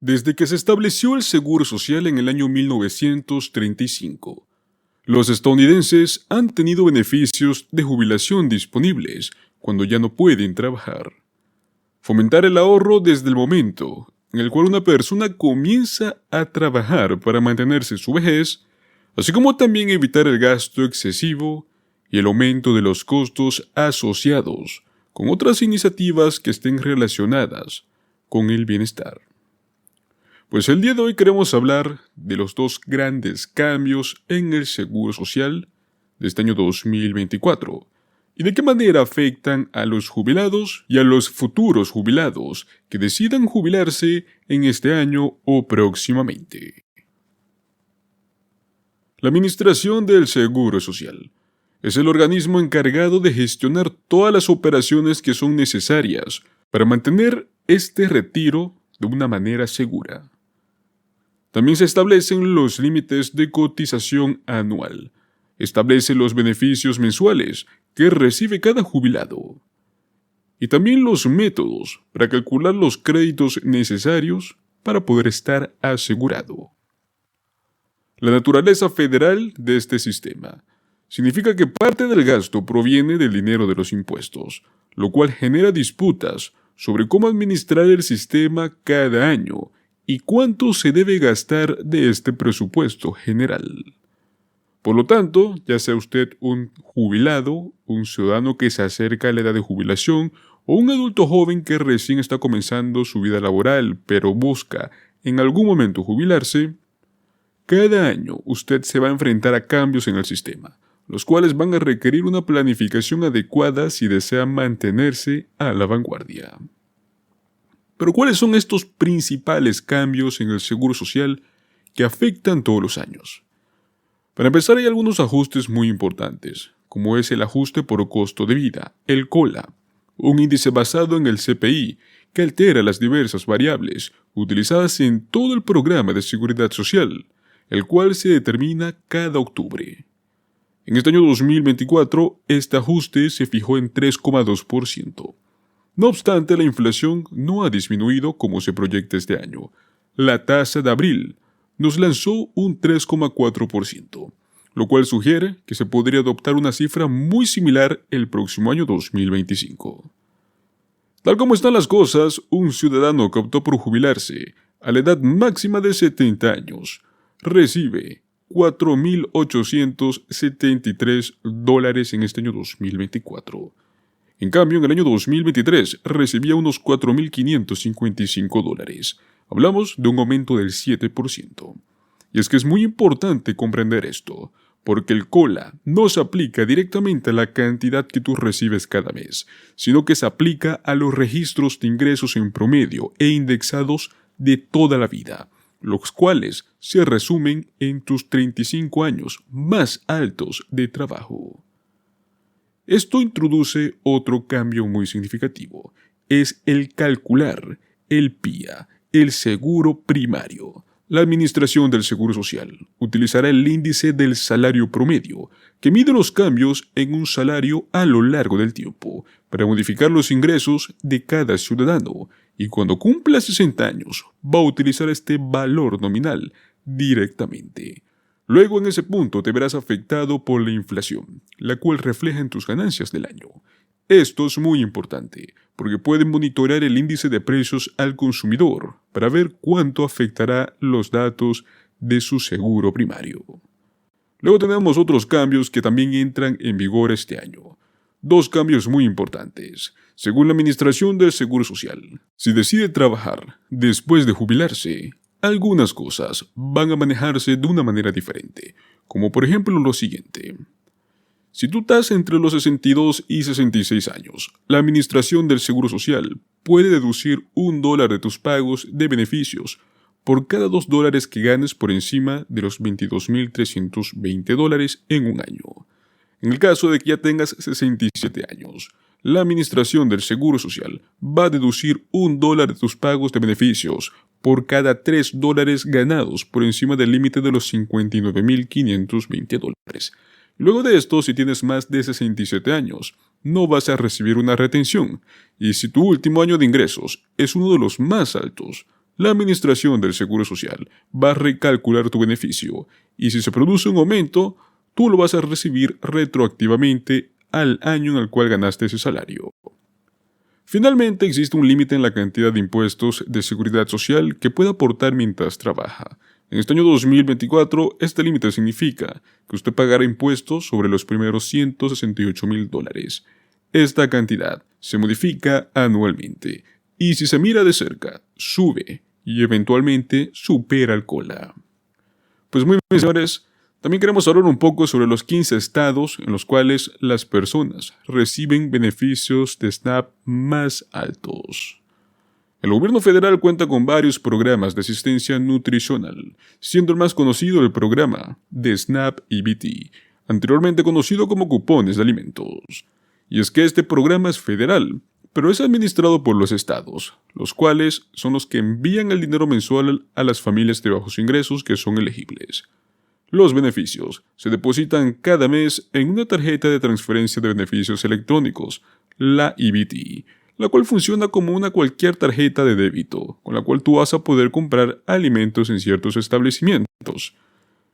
Desde que se estableció el Seguro Social en el año 1935, los estadounidenses han tenido beneficios de jubilación disponibles cuando ya no pueden trabajar. Fomentar el ahorro desde el momento en el cual una persona comienza a trabajar para mantenerse en su vejez, así como también evitar el gasto excesivo y el aumento de los costos asociados con otras iniciativas que estén relacionadas con el bienestar. Pues el día de hoy queremos hablar de los dos grandes cambios en el Seguro Social de este año 2024 y de qué manera afectan a los jubilados y a los futuros jubilados que decidan jubilarse en este año o próximamente. La Administración del Seguro Social es el organismo encargado de gestionar todas las operaciones que son necesarias para mantener este retiro de una manera segura. También se establecen los límites de cotización anual. Establece los beneficios mensuales que recibe cada jubilado. Y también los métodos para calcular los créditos necesarios para poder estar asegurado. La naturaleza federal de este sistema significa que parte del gasto proviene del dinero de los impuestos, lo cual genera disputas sobre cómo administrar el sistema cada año y cuánto se debe gastar de este presupuesto general. Por lo tanto, ya sea usted un jubilado, un ciudadano que se acerca a la edad de jubilación o un adulto joven que recién está comenzando su vida laboral pero busca en algún momento jubilarse, cada año usted se va a enfrentar a cambios en el sistema, los cuales van a requerir una planificación adecuada si desea mantenerse a la vanguardia. Pero ¿cuáles son estos principales cambios en el Seguro Social que afectan todos los años? Para empezar, hay algunos ajustes muy importantes, como es el ajuste por costo de vida, el COLA, un índice basado en el CPI que altera las diversas variables utilizadas en todo el programa de seguridad social, el cual se determina cada octubre. En este año 2024, este ajuste se fijó en 3,2%. No obstante, la inflación no ha disminuido como se proyecta este año. La tasa de abril nos lanzó un 3,4%, lo cual sugiere que se podría adoptar una cifra muy similar el próximo año 2025. Tal como están las cosas, un ciudadano que optó por jubilarse a la edad máxima de 70 años recibe $4,873 en este año 2024. En cambio, en el año 2023 recibía unos $4,555. Hablamos de un aumento del 7%. Y es que es muy importante comprender esto, porque el COLA no se aplica directamente a la cantidad que tú recibes cada mes, sino que se aplica a los registros de ingresos en promedio e indexados de toda la vida, los cuales se resumen en tus 35 años más altos de trabajo. Esto introduce otro cambio muy significativo, es el calcular el PIA, el seguro primario. La Administración del Seguro Social utilizará el índice del salario promedio, que mide los cambios en un salario a lo largo del tiempo, para modificar los ingresos de cada ciudadano, y cuando cumpla 60 años va a utilizar este valor nominal directamente. Luego en ese punto te verás afectado por la inflación, la cual refleja en tus ganancias del año. Esto es muy importante, porque pueden monitorear el índice de precios al consumidor para ver cuánto afectará los datos de su seguro primario. Luego tenemos otros cambios que también entran en vigor este año. Dos cambios muy importantes. Según la Administración del Seguro Social, si decide trabajar después de jubilarse, algunas cosas van a manejarse de una manera diferente, como por ejemplo lo siguiente. Si tú estás entre los 62 y 66 años, la Administración del Seguro Social puede deducir $1 de tus pagos de beneficios por cada $2 que ganes por encima de los $22,320 en un año. En el caso de que ya tengas 67 años, la Administración del Seguro Social va a deducir $1 de tus pagos de beneficios por cada $3 ganados por encima del límite de los $59,520. Luego de esto, si tienes más de 67 años, no vas a recibir una retención, y si tu último año de ingresos es uno de los más altos, la Administración del Seguro Social va a recalcular tu beneficio y si se produce un aumento, tú lo vas a recibir retroactivamente al año en el cual ganaste ese salario. Finalmente, existe un límite en la cantidad de impuestos de seguridad social que puede aportar mientras trabaja. En este año 2024, este límite significa que usted pagará impuestos sobre los primeros $168,000. Esta cantidad se modifica anualmente y si se mira de cerca, sube y eventualmente supera el COLA. Pues muy bien, señores, también queremos hablar un poco sobre los 15 estados en los cuales las personas reciben beneficios de SNAP más altos. El gobierno federal cuenta con varios programas de asistencia nutricional, siendo el más conocido el programa de SNAP EBT, anteriormente conocido como cupones de alimentos. Y es que este programa es federal, pero es administrado por los estados, los cuales son los que envían el dinero mensual a las familias de bajos ingresos que son elegibles. Los beneficios se depositan cada mes en una tarjeta de transferencia de beneficios electrónicos, la EBT, la cual funciona como una cualquier tarjeta de débito, con la cual tú vas a poder comprar alimentos en ciertos establecimientos.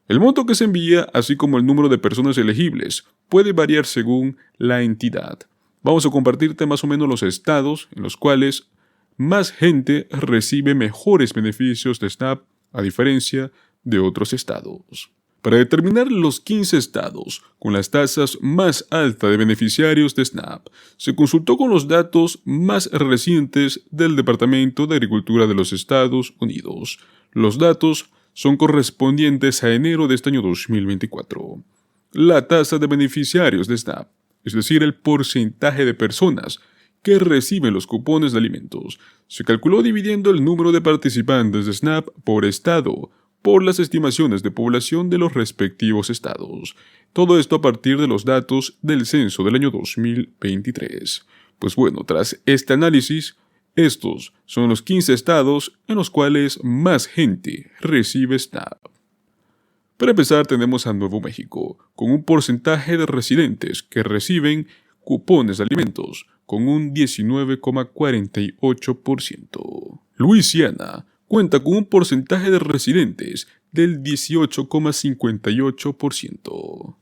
El monto que se envía, así como el número de personas elegibles, puede variar según la entidad. Vamos a compartirte más o menos los estados en los cuales más gente recibe mejores beneficios de SNAP a diferencia de otros estados. Para determinar los 15 estados con las tasas más altas de beneficiarios de SNAP, se consultó con los datos más recientes del Departamento de Agricultura de los Estados Unidos. Los datos son correspondientes a enero de este año 2024. La tasa de beneficiarios de SNAP, es decir, el porcentaje de personas que reciben los cupones de alimentos, se calculó dividiendo el número de participantes de SNAP por estado, por las estimaciones de población de los respectivos estados. Todo esto a partir de los datos del censo del año 2023. Pues bueno, tras este análisis, estos son los 15 estados en los cuales más gente recibe SNAP. Para empezar, tenemos a Nuevo México, con un porcentaje de residentes que reciben cupones de alimentos, con un 19,48%. Luisiana cuenta con un porcentaje de residentes del 18,58%.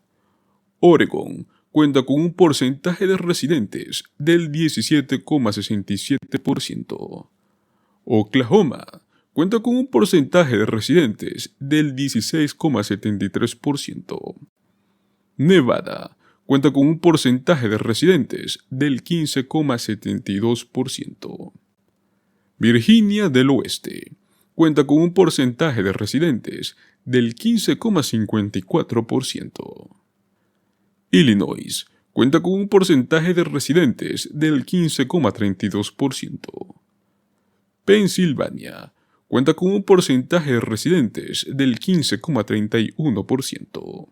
Oregón cuenta con un porcentaje de residentes del 17,67%. Oklahoma cuenta con un porcentaje de residentes del 16,73%. Nevada cuenta con un porcentaje de residentes del 15,72%. Virginia del Oeste cuenta con un porcentaje de residentes del 15,54%. Illinois cuenta con un porcentaje de residentes del 15,32%. Pensilvania cuenta con un porcentaje de residentes del 15,31%.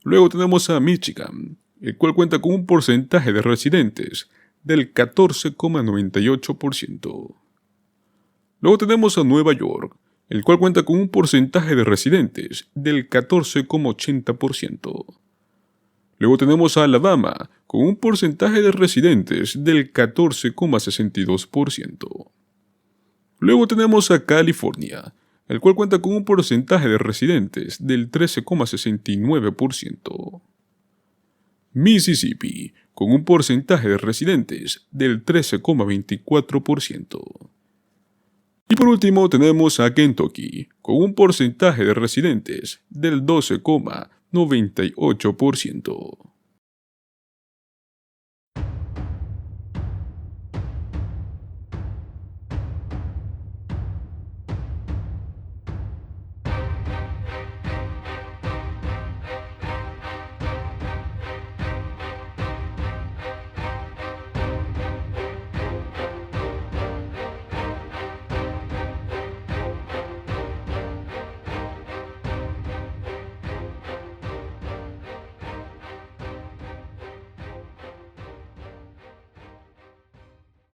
Luego tenemos a Michigan, el cual cuenta con un porcentaje de residentes del 14,98%. Luego tenemos a Nueva York, el cual cuenta con un porcentaje de residentes del 14,80%. Luego tenemos a Alabama, con un porcentaje de residentes del 14,62%. Luego tenemos a California, el cual cuenta con un porcentaje de residentes del 13,69%. Mississippi, con un porcentaje de residentes del 13,24%. Y por último tenemos a Kentucky, con un porcentaje de residentes del 12,98%.